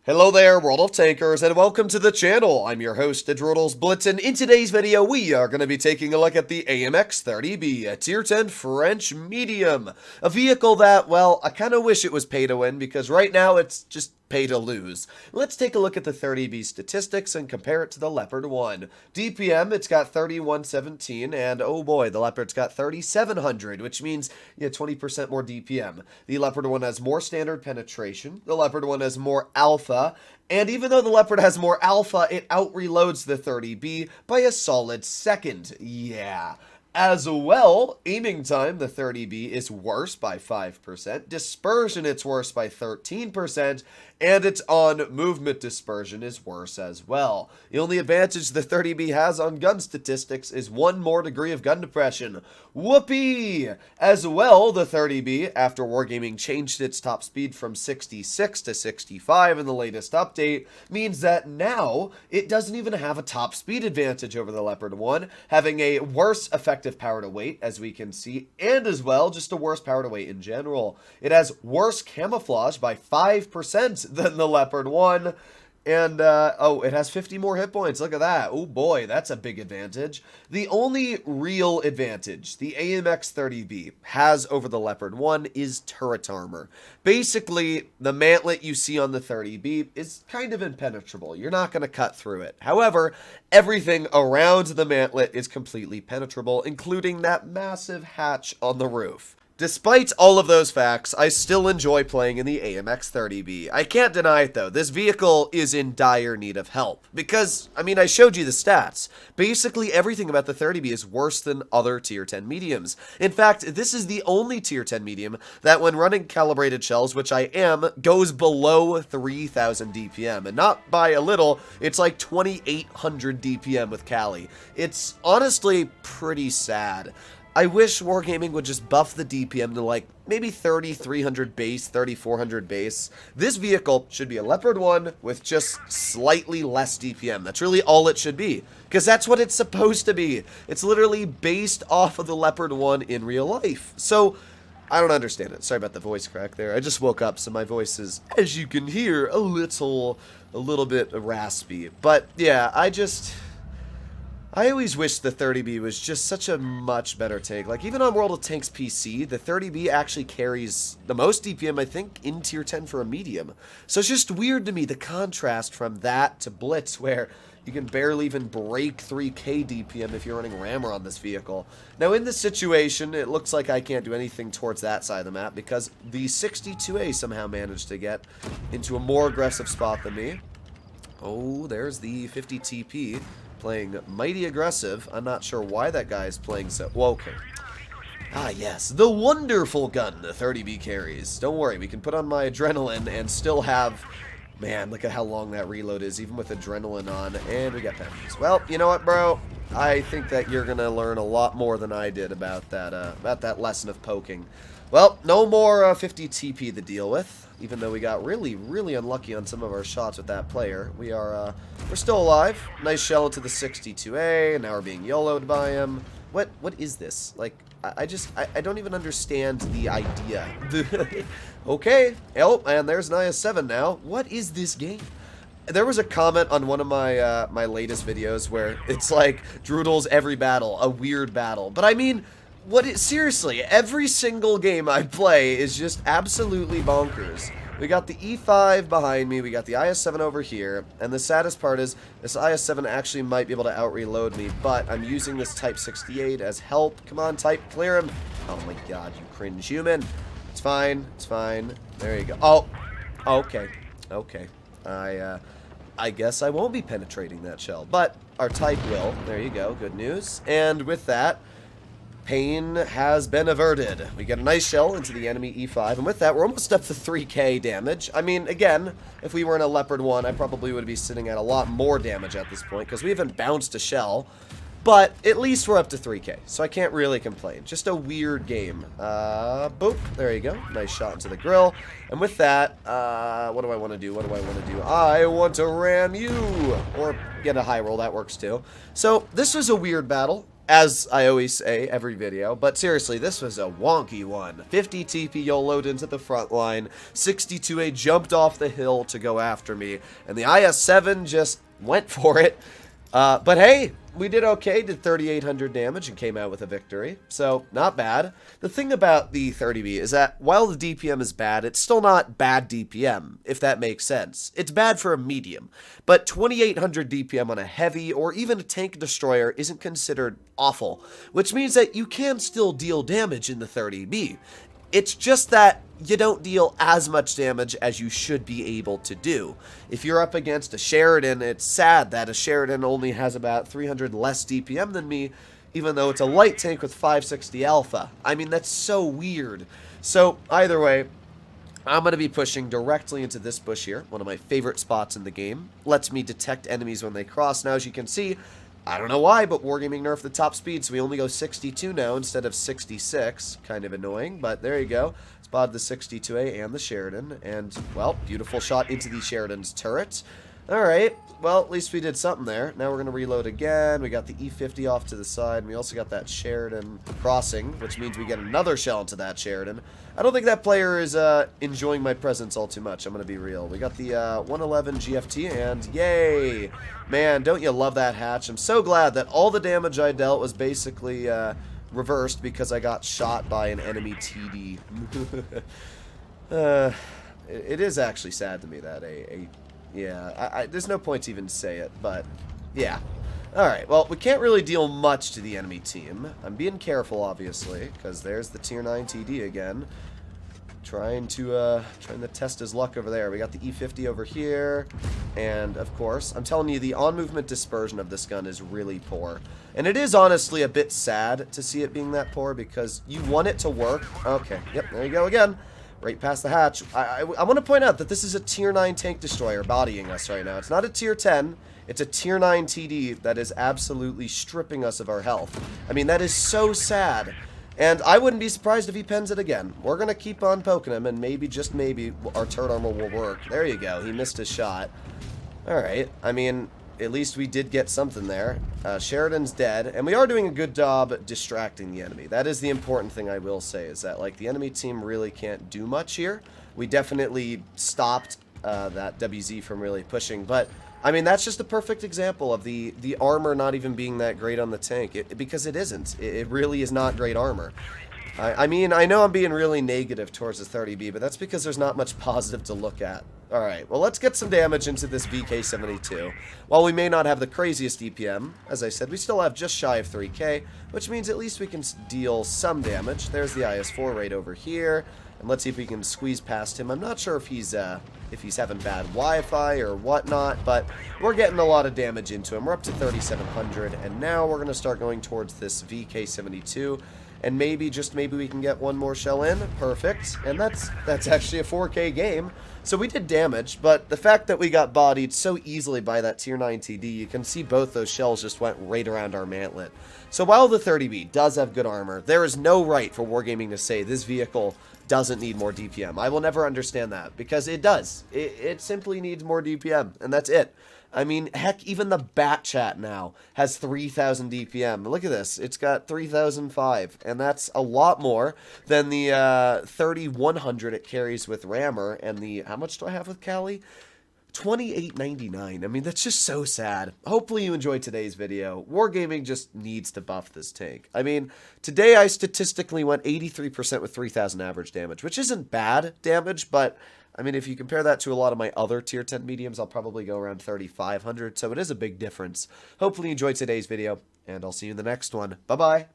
Hello there, World of Tankers, and welcome to the channel. I'm your host, Droodles Blitz, and in today's video, we are going to be taking a look at the AMX-30B, a Tier 10 French medium. A vehicle that, well, I kind of wish it was pay to win, because right now it's just pay to lose. Let's take a look at the 30B statistics and compare it to the Leopard 1. DPM, it's got 3117, and oh boy, the Leopard's got 3700, which means 20% more DPM. The Leopard 1 has more standard penetration, the Leopard 1 has more alpha, and even though the Leopard has more alpha, it out-reloads the 30B by a solid second. Yeah. As well, aiming time, the 30B is worse by 5%, dispersion it's worse by 13%, and its on-movement dispersion is worse as well. The only advantage the 30B has on gun statistics is one more degree of gun depression. Whoopee! As well, the 30B, after Wargaming changed its top speed from 66 to 65 in the latest update, means that now it doesn't even have a top speed advantage over the Leopard 1, having a worse effective power to weight, as we can see, and as well, just a worse power to weight in general. It has worse camouflage by 5% than the Leopard 1. And, it has 50 more hit points. Look at that. Oh boy, that's a big advantage. The only real advantage the AMX-30B has over the Leopard 1 is turret armor. Basically, the mantlet you see on the 30B is kind of impenetrable. You're not going to cut through it. However, everything around the mantlet is completely penetrable, including that massive hatch on the roof. Despite all of those facts, I still enjoy playing in the AMX-30B. I can't deny it though, this vehicle is in dire need of help. Because, I showed you the stats. Basically everything about the 30B is worse than other Tier 10 mediums. In fact, this is the only Tier 10 medium that when running calibrated shells, which I am, goes below 3000 DPM. And not by a little, it's like 2800 DPM with Cali. It's honestly pretty sad. I wish Wargaming would just buff the DPM to like maybe 3300 base, 3400 base. This vehicle should be a Leopard 1 with just slightly less DPM. That's really all it should be, because that's what it's supposed to be. It's literally based off of the Leopard 1 in real life. So I don't understand it. Sorry about the voice crack there. I just woke up, so my voice is, as you can hear, a little bit raspy. But yeah, I always wish the 30B was just such a much better tank. Like, even on World of Tanks PC, the 30B actually carries the most DPM, I think, in Tier 10 for a medium. So it's just weird to me, the contrast from that to Blitz, where you can barely even break 3k DPM if you're running rammer on this vehicle. Now, in this situation, it looks like I can't do anything towards that side of the map, because the 62A somehow managed to get into a more aggressive spot than me. Oh, there's the 50 TP. Playing mighty aggressive. I'm not sure why that guy is playing so... Well, okay. Ah, yes. The wonderful gun the 30B carries. Don't worry, we can put on my adrenaline and still have... Man, look at how long that reload is, even with adrenaline on. And we got penalties. Well, you know what, bro? I think that you're going to learn a lot more than I did about that lesson of poking. Well, no more 50 TP to deal with, even though we got really, really unlucky on some of our shots with that player. We're still alive. Nice shell into the 62A, and now we're being YOLO'd by him. What is this? Like, I don't even understand the idea. Okay. Oh, and there's an IS-7 now. What is this game? There was a comment on one of my my latest videos where it's like, Droodles every battle, a weird battle. But I mean... seriously, every single game I play is just absolutely bonkers. We got the E5 behind me, we got the IS-7 over here, and the saddest part is this IS-7 actually might be able to out-reload me, but I'm using this Type 68 as help. Come on, Type, clear him. Oh my god, you cringe human. It's fine, it's fine. There you go. Oh, okay, okay. I guess I won't be penetrating that shell, but our Type will. There you go, good news. And with that, pain has been averted. We get a nice shell into the enemy E5, and with that, we're almost up to 3k damage. I mean, again, if we were in a Leopard 1, I probably would be sitting at a lot more damage at this point, because we haven't bounced a shell, but at least we're up to 3k, so I can't really complain. Just a weird game. Boop, there you go. Nice shot into the grill. And with that, what do I want to do? What do I want to do? I want to ram you! Or get a high roll, that works too. So, this was a weird battle. as I always say every video, but seriously, this was a wonky one. 50 TP YOLO'd into the front line, 62A jumped off the hill to go after me, and the IS-7 just went for it. But hey, we did okay, did 3,800 damage and came out with a victory, so not bad. The thing about the 30B is that while the DPM is bad, it's still not bad DPM, if that makes sense. It's bad for a medium, but 2,800 DPM on a heavy or even a tank destroyer isn't considered awful, which means that you can still deal damage in the 30B. It's just that you don't deal as much damage as you should be able to do. If you're up against a Sheridan, it's sad that a Sheridan only has about 300 less DPM than me, even though it's a light tank with 560 alpha. I mean, that's so weird. So, either way, I'm going to be pushing directly into this bush here, one of my favorite spots in the game. Lets me detect enemies when they cross. Now, as you can see, I don't know why, but Wargaming nerfed the top speed, so we only go 62 now instead of 66. Kind of annoying, but there you go. Spotted the 62A and the Sheridan, and, well, beautiful shot into the Sheridan's turret. Alright, well, at least we did something there. Now we're going to reload again. We got the E50 off to the side, and we also got that Sheridan crossing, which means we get another shell into that Sheridan. I don't think that player is enjoying my presence all too much, I'm going to be real. We got the 111 GFT, and yay! Man, don't you love that hatch? I'm so glad that all the damage I dealt was basically reversed because I got shot by an enemy TD. It is actually sad to me that yeah, there's no point to even say it, but yeah. Alright, well, we can't really deal much to the enemy team. I'm being careful, obviously, because there's the Tier 9 TD again. Trying to test his luck over there. We got the E50 over here, and of course, I'm telling you, the on-movement dispersion of this gun is really poor. And it is honestly a bit sad to see it being that poor, because you want it to work. Okay, yep, there you go again. Right past the hatch. I want to point out that this is a Tier 9 tank destroyer bodying us right now. It's not a Tier 10. It's a Tier 9 TD that is absolutely stripping us of our health. I mean, that is so sad. And I wouldn't be surprised if he pens it again. We're going to keep on poking him, and maybe, just maybe, our turret armor will work. There you go. He missed his shot. Alright. I mean, at least we did get something there. Sheridan's dead, and we are doing a good job distracting the enemy. That is the important thing I will say, is that, like, the enemy team really can't do much here. We definitely stopped that WZ from really pushing, but I mean, that's just a perfect example of the armor not even being that great on the tank, because it isn't. It really is not great armor. I mean, I know I'm being really negative towards the 30B, but that's because there's not much positive to look at. Alright, well, let's get some damage into this VK72. While we may not have the craziest DPM, as I said, we still have just shy of 3K, which means at least we can deal some damage. There's the IS-4 right over here, and let's see if we can squeeze past him. I'm not sure if he's having bad Wi-Fi or whatnot, but we're getting a lot of damage into him. We're up to 3,700, and now we're going to start going towards this VK72. And maybe, just maybe, we can get one more shell in. Perfect. And that's actually a 4K game. So we did damage, but the fact that we got bodied so easily by that Tier 9 TD, you can see both those shells just went right around our mantlet. So while the 30B does have good armor, there is no right for Wargaming to say this vehicle doesn't need more DPM. I will never understand that, because it does. It simply needs more DPM, and that's it. I mean, heck, even the Bat Chat now has 3,000 DPM. Look at this. It's got 3,005, and that's a lot more than the 3,100 it carries with Rammer, and the, how much do I have with Cali? 28.99. I mean, that's just so sad. Hopefully you enjoyed today's video. Wargaming just needs to buff this tank. I mean, today I statistically went 83% with 3,000 average damage, which isn't bad damage, but I mean, if you compare that to a lot of my other Tier 10 mediums, I'll probably go around 3,500, so it is a big difference. Hopefully you enjoyed today's video, and I'll see you in the next one. Bye-bye!